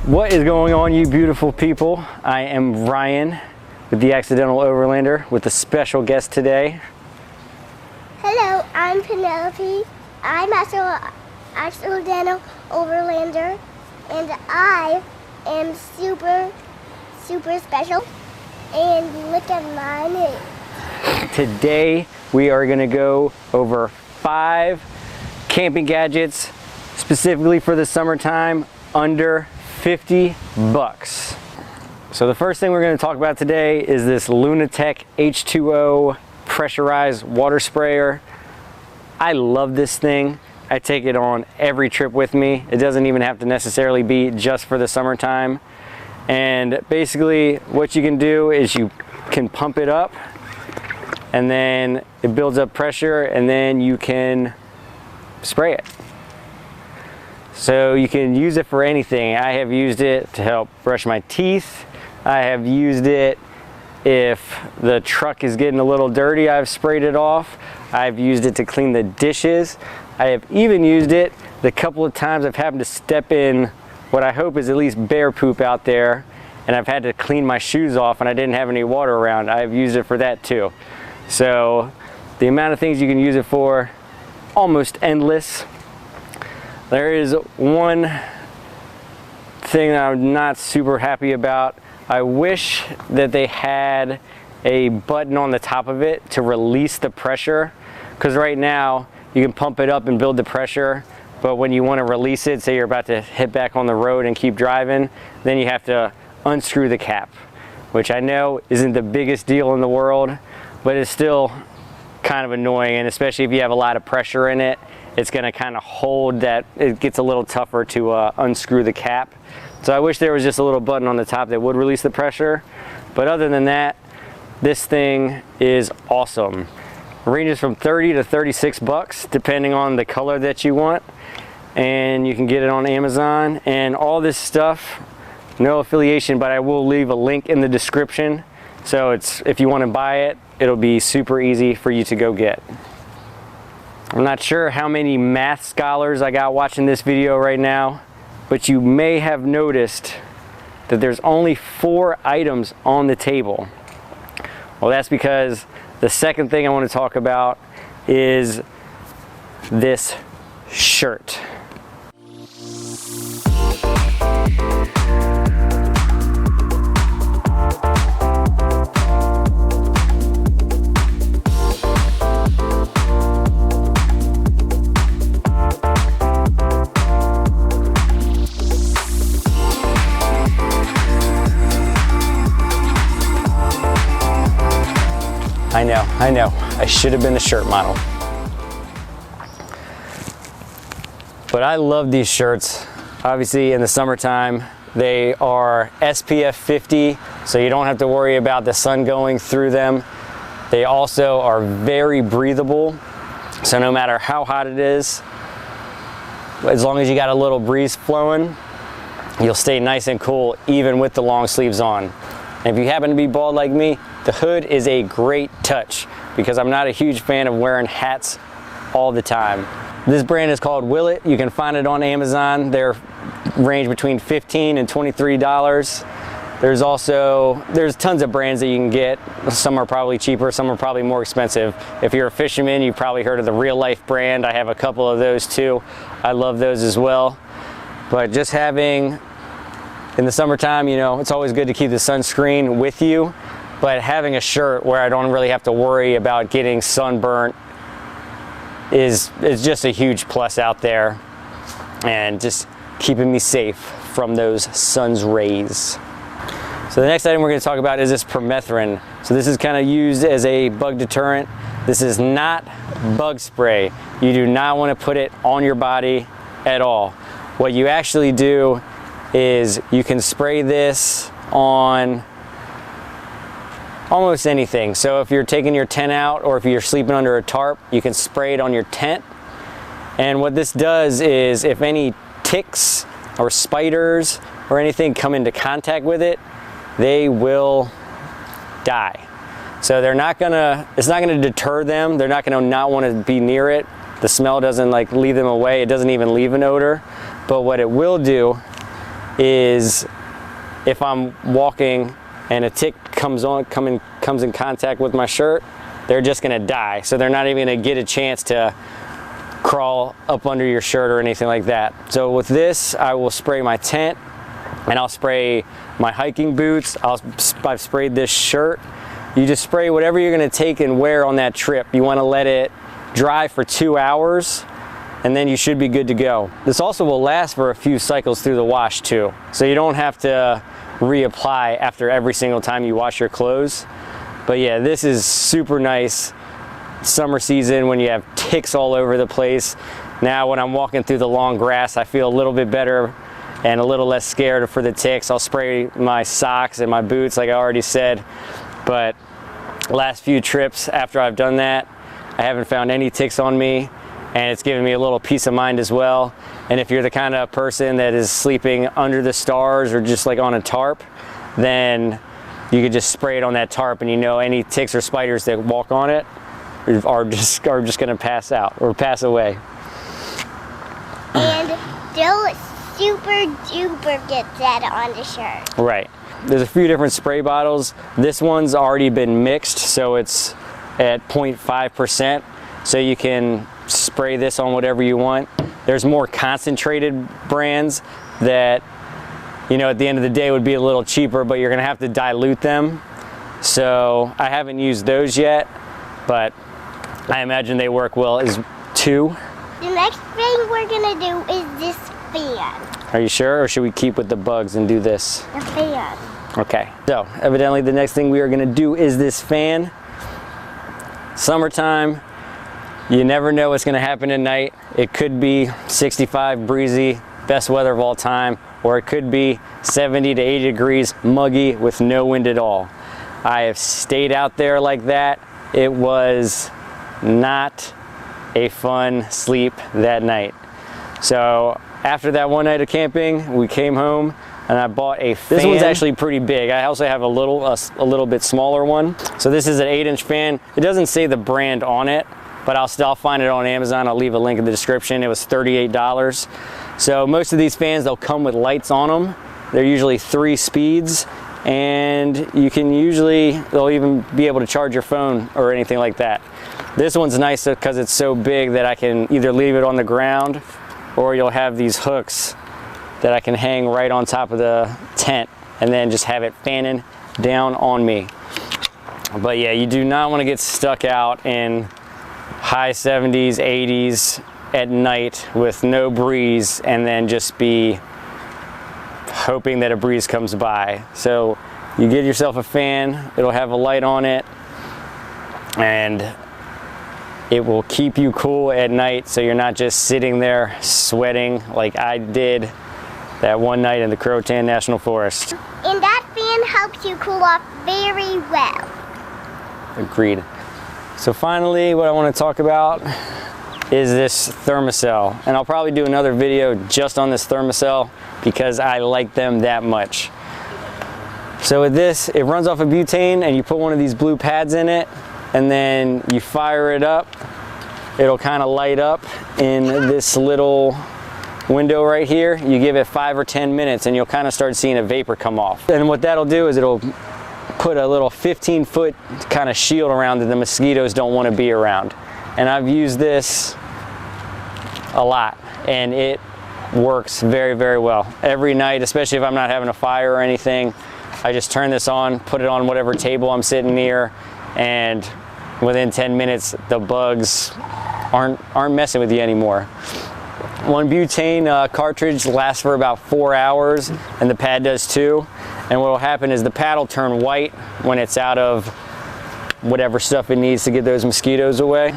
What is going on, you beautiful people? I am Ryan with the Accidental Overlander with a special guest today. Hello, I'm Penelope. I'm Accidental Overlander, and I am super special. And look at my name. Today we are going to go over 5 camping gadgets specifically for the summertime under 50 bucks. So the first thing we're going to talk about today is this Lunatec H2O pressurized water sprayer. I love this thing. I take it on every trip with me. It doesn't even have to necessarily be just for the summertime. And basically what you can do is you can pump it up and then it builds up pressure and then you can spray it. So you can use it for anything. I have used it to help brush my teeth. I have used it if the truck is getting a little dirty, I've sprayed it off. I've used it to clean the dishes. I have even used it the couple of times I've happened to step in what I hope is at least bear poop out there and I've had to clean my shoes off and I didn't have any water around. I've used it for that too. So the amount of things you can use it for, almost endless. There is one thing that I'm not super happy about. I wish that they had a button on the top of it to release the pressure, because right now you can pump it up and build the pressure, but when you want to release it, say you're about to hit back on the road and keep driving, then you have to unscrew the cap, which I know isn't the biggest deal in the world, but it's still kind of annoying, and especially if you have a lot of pressure in it, it's going to kind of hold that. It gets a little tougher to unscrew the cap. So I wish there was just a little button on the top that would release the pressure, but other than that, this thing is awesome. It ranges from 30 to 36 bucks depending on the color that you want, and you can get it on Amazon. And all this stuff, no affiliation, but I will leave a link in the description, so it's, if you want to buy it, it'll be super easy for you to go get. I'm not sure how many math scholars I got watching this video right now, but you may have noticed that there's only 4 items on the table. Well, that's because the second thing I want to talk about is this shirt. I know, I should have been the shirt model. But I love these shirts. Obviously in the summertime, they are SPF 50, so you don't have to worry about the sun going through them. They also are very breathable, so no matter how hot it is, as long as you got a little breeze flowing, you'll stay nice and cool even with the long sleeves on. And if you happen to be bald like me, the hood is a great touch because I'm not a huge fan of wearing hats all the time. This brand is called Willit. You can find it on Amazon. They're range between $15 and $23. There's tons of brands that you can get. Some are probably cheaper, some are probably more expensive. If you're a fisherman, you've probably heard of the Real Life brand. I have a couple of those too. I love those as well. But just having, in the summertime, you know, it's always good to keep the sunscreen with you, but having a shirt where I don't really have to worry about getting sunburnt is just a huge plus out there, and just keeping me safe from those sun's rays. So the next item we're going to talk about is this Permethrin. So this is kind of used as a bug deterrent. This is not bug spray. You do not want to put it on your body at all. What you actually do is you can spray this on almost anything. So if you're taking your tent out or if you're sleeping under a tarp, you can spray it on your tent. And what this does is if any ticks or spiders or anything come into contact with it, they will die. So they're not gonna, it's not gonna deter them. They're not gonna not want to be near it. The smell doesn't like leave them away. It doesn't even leave an odor. But what it will do is if I'm walking and a tick comes in contact with my shirt, they're just gonna die. So they're not even gonna get a chance to crawl up under your shirt or anything like that. So with this, I will spray my tent, and I'll spray my hiking boots. I've sprayed this shirt. You just spray whatever you're gonna take and wear on that trip. You wanna let it dry for 2 hours, and then you should be good to go. This also will last for a few cycles through the wash too. So you don't have to reapply after every single time you wash your clothes. But yeah, this is super nice summer season when you have ticks all over the place. Now when I'm walking through the long grass, I feel a little bit better and a little less scared for the ticks. I'll spray my socks and my boots like I already said. But last few trips after I've done that, I haven't found any ticks on me, and it's given me a little peace of mind as well. And if you're the kind of person that is sleeping under the stars or just like on a tarp, then you could just spray it on that tarp, and you know any ticks or spiders that walk on it are just gonna pass out or pass away. And don't super duper get that on the shirt. Right. There's a few different spray bottles. This one's already been mixed, so it's at 0.5%. So you can spray this on whatever you want. There's more concentrated brands that, you know, at the end of the day would be a little cheaper, but you're gonna have to dilute them. So I haven't used those yet, but I imagine they work well as too. The next thing we're gonna do is this fan. Are you sure, or should we keep with the bugs and do this? The fan. Okay, so evidently the next thing we are gonna do is this fan. Summertime, you never know what's gonna happen at night. It could be 65 breezy, best weather of all time, or it could be 70 to 80 degrees, muggy with no wind at all. I have stayed out there like that. It was not a fun sleep that night. So after that one night of camping, we came home and I bought a fan. This one's actually pretty big. I also have a little bit smaller one. So this is an 8-inch fan. It doesn't say the brand on it, but I'll find it on Amazon. I'll leave a link in the description. It was $38. So most of these fans, they'll come with lights on them. They're usually 3 speeds, and you can they'll even be able to charge your phone or anything like that. This one's nice because it's so big that I can either leave it on the ground, or you'll have these hooks that I can hang right on top of the tent and then just have it fanning down on me. But yeah, you do not want to get stuck out in high 70s, 80s at night with no breeze and then just be hoping that a breeze comes by. So you get yourself a fan, it'll have a light on it, and it will keep you cool at night so you're not just sitting there sweating like I did that one night in the Croatan National Forest. And that fan helps you cool off very well. Agreed. So finally, what I want to talk about is this Thermacell. And I'll probably do another video just on this Thermacell because I like them that much. So with this, it runs off of butane, and you put one of these blue pads in it, and then you fire it up. It'll kind of light up in this little window right here. You give it 5 or 10 minutes and you'll kind of start seeing a vapor come off. And what that'll do is it'll put a little 15-foot kind of shield around that the mosquitoes don't want to be around. And I've used this a lot, and it works very, very well. Every night, especially if I'm not having a fire or anything, I just turn this on, put it on whatever table I'm sitting near, and within 10 minutes, the bugs aren't messing with you anymore. One butane cartridge lasts for about 4 hours, and the pad does too. And what will happen is the pad will turn white when it's out of whatever stuff it needs to get those mosquitoes away.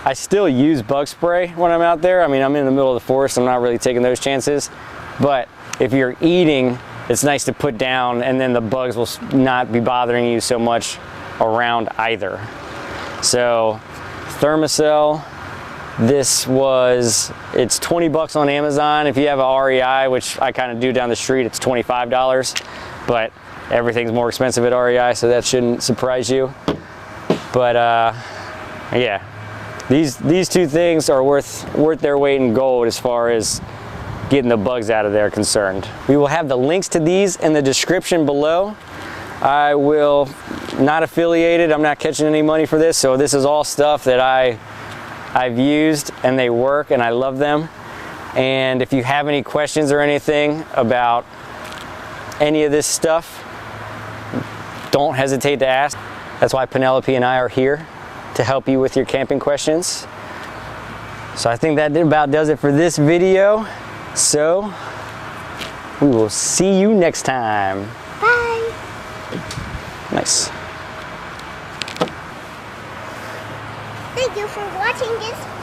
I still use bug spray when I'm out there. I mean, I'm in the middle of the forest, I'm not really taking those chances. But if you're eating, it's nice to put down, and then the bugs will not be bothering you so much around either. So Thermacell, it's 20 bucks on Amazon. If you have a REI, which I kind of do down the street, it's $25, but everything's more expensive at REI, so that shouldn't surprise you. But yeah, these two things are worth their weight in gold as far as getting the bugs out of there concerned. We will have the links to these in the description below. I will not affiliated, I'm not catching any money for this, so this is all stuff that I've used and they work and I love them. And if you have any questions or anything about any of this stuff, don't hesitate to ask. That's why Penelope and I are here to help you with your camping questions. So I think that about does it for this video. So we will see you next time. Bye. Nice. Thank you for watching this